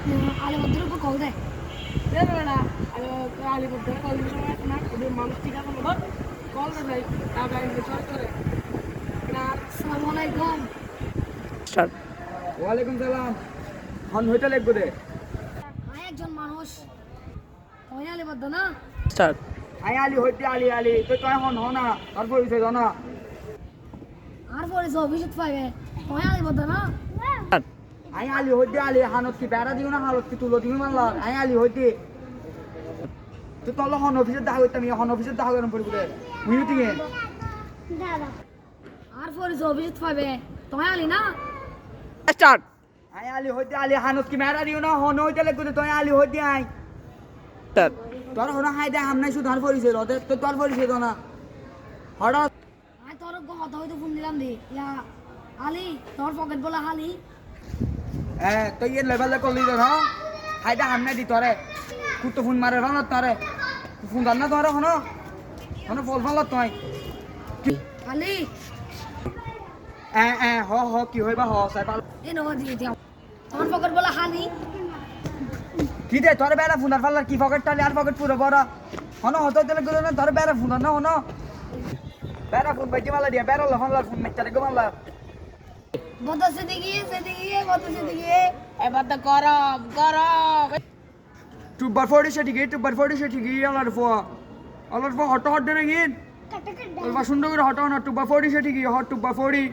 Alipur call দেয় দেবে না আলিপুর থেকে কল দিতে সময় না ওদের মানুষ ঠিক আছে বলো কল দেয় টাকা ইনভেস্ট করে না। আসসালামু আলাইকুম। স্টার্ট। ওয়ালাইকুম সালাম। হন হইতে লাগবে দে। আমি একজন মানুষ তুমি আলিপুর না স্টার্ট। আই আলি হইতে আলি আলি তো তুই হন হনা তারপর হইছে জানা। আর পরে অভিষেক পাইবে তুমি আলিপুর না আই আলি হইতে আলি হানত কি বেড়া দিও না হালত কি তুলো দিও মানলা আই আলি হইতে তো তল হন অফিসে দেখা হইতাম হন অফিসে দেখা করম পড়ব দে মিউটিং এ আর পরে অভিষেক পাইবে তুমি আলি না স্টার্ট। আই আলি হইতে আলি হানত কি বেড়া দিও না হন হইতে লাগবে তুই আলি হইতে আই স্টার্ট। তোর হন হাই দে হামনাই শুধু আর পরিছে রতে তো তোর পরিছে তো না হঠাৎ আমি তোর কথা হইতে ফোন দিলাম দি ইয়া আলি তোর পকেট বলা আলি তো ইয়ে লেভেলে করলি না হাই দে হামনাই দি তোরে কুতো ফোন মারে ভালো তোরে ফোন দান না তোরে হন হন ফল ভালো তুই আলি হ কি হইবা হ সাই পাল এই নগর দিয়ে দিও তোর পকেট বলা হালি কি দে তোর বেড়া ফোনার ফাল্লার কি পকেট টালি আর পকেট পুরো বড় হন হতো তেলে গুলো না তোর বেড়া ফোন না হন বেড়া ফোন বাইতে মালা দিয়া বেড়া লহনলার ফোন মেচারে গমালা বদল সেদিকে বদল সেদিকে এবার তো গরম গরম টুবার ফড়ি সেটি গি আলার ফো হট হট দেরে গিন অলবা সুন্দর করে হট হট টুবার ফড়ি সেটি গি হট টুবার ফড়ি